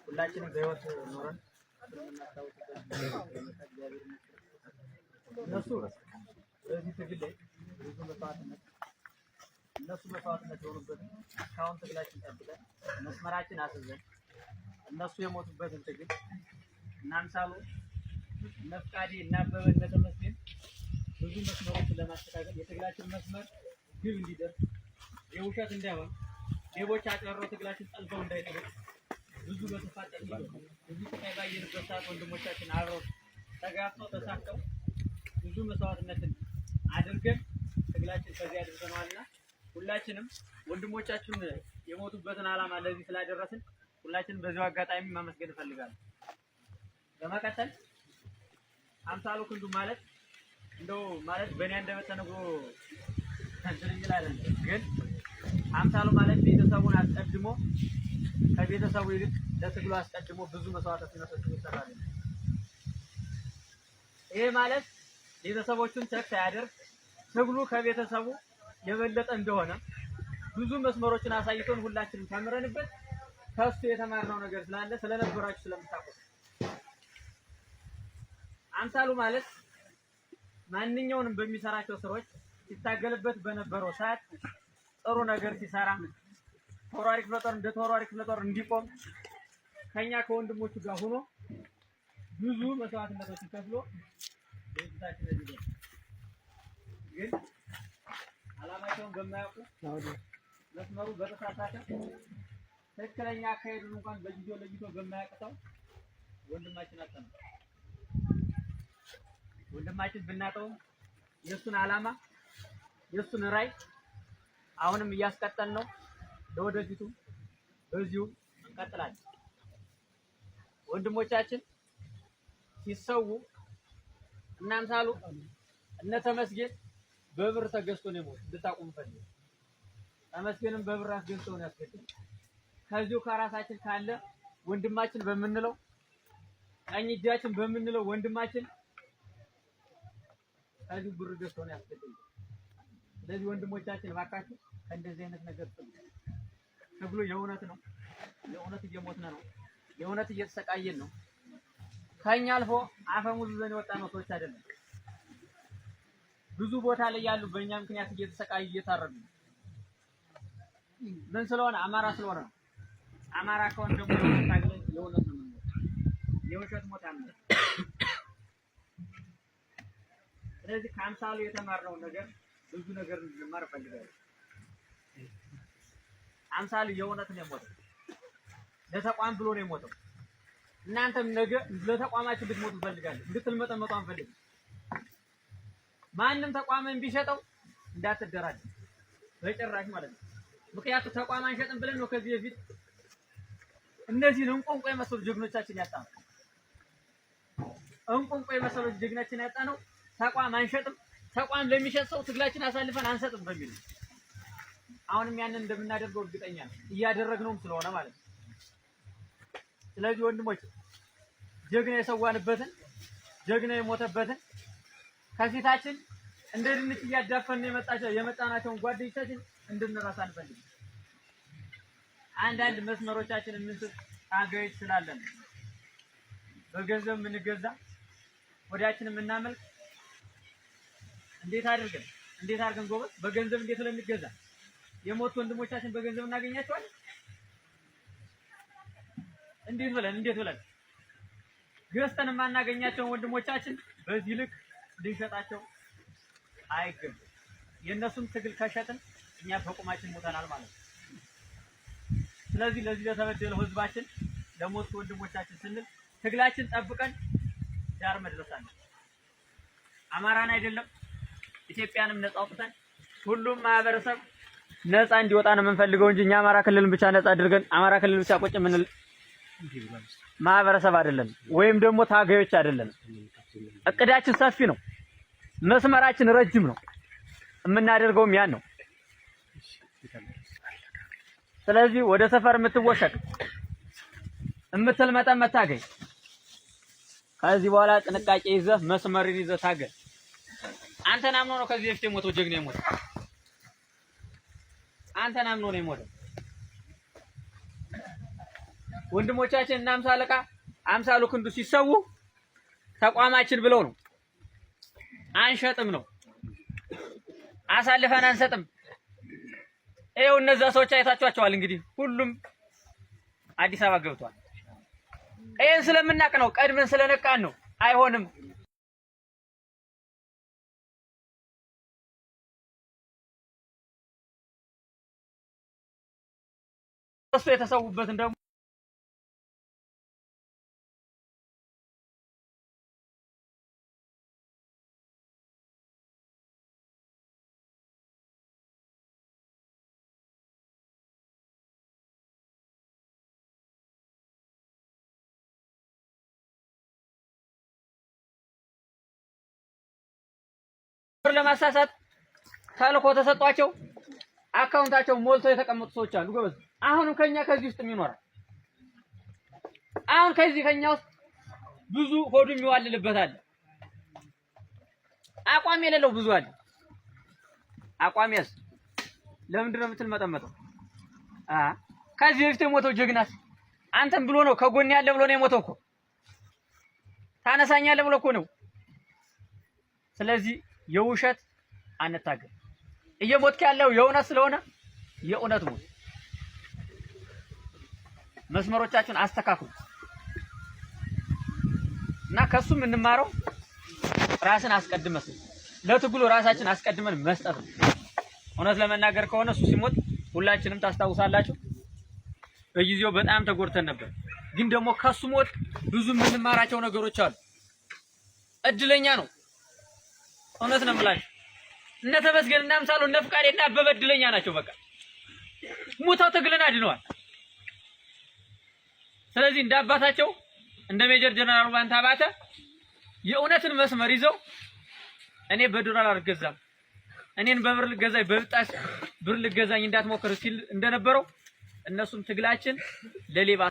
ሁላችንም በህይወት ኖረን እነሱ በዚህ ትግል ላይ ብዙ መስዋዕትነት እነሱ መስዋዕትነት የሆኑበት እስካሁን ትግላችን ጠብቀን መስመራችን አስይዘን እነሱ የሞቱበትን ትግል እናምሳሉ ነፍቃዴ እና አበበ እንደተመስገን ብዙ መስመሮችን ለማስተካከል የትግላችን መስመር ግብ እንዲደርስ የውሸት እንዳይሆን ሌቦች አጨረው ትግላችን ጠልፈው እንዳይጠብቅ ብዙ በተፋጠን ብዙ ስቃይ ባየንበት ሰዓት ወንድሞቻችን አብረው ተጋፍተው ተሳክተው ብዙ መስዋዕትነትን አድርገን ትግላችን ከዚህ አድርሰናልና ሁላችንም ወንድሞቻችን የሞቱበትን ዓላማ ለዚህ ስላደረስን ሁላችንም በዚሁ አጋጣሚ ማመስገን እፈልጋለሁ። በመቀጠል አምሳሉ ክንዱ ማለት እንደው ማለት በእኔ አንደበት ተነግሮ ይችላል ግን አምሳሉ ማለት ቤተሰቡን አስቀድሞ ከቤተሰቡ ይልቅ ለትግሉ አስቀድሞ ብዙ መስዋዕትነቶችን ይሰራል። ይሄ ማለት ቤተሰቦቹን ቸክ ሳያደርግ ትግሉ ከቤተሰቡ የበለጠ እንደሆነ ብዙ መስመሮችን አሳይቶን ሁላችንም ተምረንበት ከሱ የተማርነው ነገር ስላለ ስለነበራችሁ ስለምታውቁት አምሳሉ ማለት ማንኛውንም በሚሰራቸው ስራዎች ሲታገልበት በነበረው ሰዓት ጥሩ ነገር ሲሰራ ተወራሪ ክፍለ ጦር እንደ ተወራሪ ክፍለ ጦር እንዲቆም ከኛ ከወንድሞቹ ጋር ሆኖ ብዙ መስዋዕትነቶችን ከፍሎ ቤተሰባችን እንዲደርስ ግን ዓላማቸውን በማያውቁ መስመሩ በተሳሳተ ትክክለኛ አካሄዱን እንኳን በጊዜው ለይቶ በማያውቀው ወንድማችን አጣነው። ወንድማችን ብናጠው የሱን ዓላማ የሱን ራዕይ አሁንም እያስቀጠል ነው። ለወደፊቱ በዚሁ እንቀጥላለን። ወንድሞቻችን ሲሰው እና አምሳሉ እነ ተመስገን በብር ተገዝቶ ነው የሞቱት። እንድታቁም ፈልግ ተመስገንም በብር አስገዝቶ ነው ያስገድል። ከዚሁ ከራሳችን ካለ ወንድማችን በምንለው ቀኝ እጃችን በምንለው ወንድማችን ከዚሁ ብር ገዝቶ ነው ያስገድል። ስለዚህ ወንድሞቻችን እባካችሁ ከእንደዚህ አይነት ነገር ትግሉ የእውነት ነው። የእውነት እየሞትን ነው። የእውነት እየተሰቃየን ነው። ከኛ አልፎ አፈሙዝ ይዘን የወጣነው ሰዎች አይደለም። ብዙ ቦታ ላይ ያሉ በእኛ ምክንያት እየተሰቃዩ እየታረዱ ምን ስለሆነ አማራ ስለሆነ ነው። አማራ ከሆነ ደግሞ የእውነት ነው የውሸት ሞት አለ። ስለዚህ ከአምሳሉ የተማርነው ነገር ብዙ ነገር እንድንማር እፈልጋለሁ። አምሳሉ የእውነት ነው የሞተው። ለተቋም ብሎ ነው የሞተው። እናንተም ነገ ለተቋማችሁ እንድትሞቱ እፈልጋለሁ። እንድትልመጠመጡ አንፈልግም። ማንም ተቋምን ቢሸጠው እንዳትደራጅ በጭራሽ ማለት ነው። ምክንያቱም ተቋም አንሸጥም ብለን ነው ከዚህ በፊት እነዚህን እንቁንቁ የመሰሉ ጀግኖቻችን ያጣነው። እንቁንቁ የመሰሉ ጀግኖቻችን ያጣነው ተቋም አንሸጥም፣ ተቋም ለሚሸጥ ሰው ትግላችን አሳልፈን አንሰጥም በሚል ነው። አሁንም ያንን እንደምናደርገው እርግጠኛ ነኝ፣ እያደረግነውም ስለሆነ ማለት ነው። ስለዚህ ወንድሞች ጀግና የሰዋንበትን ጀግና የሞተበትን ከፊታችን እንደ ድንች እያዳፈን የመጣናቸውን ጓደኞቻችን እንድንረሳ አንፈልግም። አንዳንድ መስመሮቻችን የምንስት ታጋዮች ስላለን በገንዘብ የምንገዛ ወዲያችን የምናመልክ እንዴት አድርገን ጎበዝ በገንዘብ እንዴት ለሚገዛ የሞቱ ወንድሞቻችን በገንዘብ እናገኛቸዋለን? እንዴት ብለን ገዝተን የማናገኛቸውን ወንድሞቻችን በዚህ ልክ ልንሸጣቸው አይገባም። የእነሱን ትግል ከሸጥን እኛ በቁማችን ሞተናል ማለት ነው። ስለዚህ ለዚህ ለተበደለው ህዝባችን ለሞቱ ወንድሞቻችን ስንል ትግላችን ጠብቀን ዳር መድረስ አለ። አማራን አይደለም ኢትዮጵያንም ነፃ አውጥተን ሁሉም ማህበረሰብ ነፃ እንዲወጣ ነው የምንፈልገው እንጂ እኛ አማራ ክልልን ብቻ ነፃ አድርገን አማራ ክልል ብቻ ቁጭ ምን ማህበረሰብ አይደለም፣ ወይም ደግሞ ታጋዮች አይደለም። እቅዳችን ሰፊ ነው። መስመራችን ረጅም ነው። የምናደርገውም ያን ነው። ስለዚህ ወደ ሰፈር የምትወሸቅ የምትልመጠም መታገኝ ከዚህ በኋላ ጥንቃቄ ይዘህ መስመርን ይዘህ ታገል። አንተን አምኖ ነው ከዚህ በፊት የሞተው ጀግና የሞተው። አንተን አምኖ ነው የሞተው። ወንድሞቻችን እና አምሳሉ ክንዱ ሲሰው ተቋማችን ብለው ነው። አንሸጥም ነው፣ አሳልፈን አንሰጥም። ይኸው እነዛ ሰዎች አይታችኋቸዋል። እንግዲህ ሁሉም አዲስ አበባ ገብቷል። ይሄን ስለምናቅ ነው፣ ቀድመን ስለነቃን ነው። አይሆንም እሱ የተሰውበትን ደግሞ ለማሳሳት ተልኮ ተሰጧቸው አካውንታቸው ሞልቶ የተቀመጡ ሰዎች አሉ። ጎበዝ አሁንም ከኛ ከዚህ ውስጥ የሚኖር አሁን ከዚህ ከኛ ውስጥ ብዙ ሆዱ የሚዋልልበት አለ። አቋም የሌለው ብዙ አለ። አቋም ያዝ። ለምንድን ነው የምትልመጠመጠው? ከዚህ በፊት የሞተው ጀግናስ አንተም ብሎ ነው፣ ከጎን ያለ ብሎ ነው የሞተው እኮ። ታነሳኛለህ ብሎ እኮ ነው። ስለዚህ የውሸት አንታገል። እየሞትክ ያለው የእውነት ስለሆነ የእውነት ሞት። መስመሮቻችሁን አስተካክሉ እና ከሱ የምንማረው ራስን አስቀድመን ለትግሉ ራሳችን አስቀድመን መስጠት ነው። እውነት ለመናገር ከሆነ እሱ ሲሞት ሁላችንም ታስታውሳላችሁ፣ በጊዜው በጣም ተጎድተን ነበር። ግን ደግሞ ከሱ ሞት ብዙ የምንማራቸው ነገሮች አሉ። እድለኛ ነው። እውነት ነው የምላችሁ። እነ ተመስገን እና አምሳሉ እነ ፍቃዴ እና አበበ እድለኛ ናቸው። በቃ ሙተው ትግልን አድነዋል። ስለዚህ እንደ አባታቸው እንደ ሜጀር ጀነራል ባንታ አባተ የእውነትን መስመር ይዘው እኔ በዶላር አልገዛም፣ እኔን በብር ልገዛኝ በብጣስ ብር ልገዛኝ እንዳትሞክር ሲል እንደነበረው እነሱም ትግላችን ለሌባ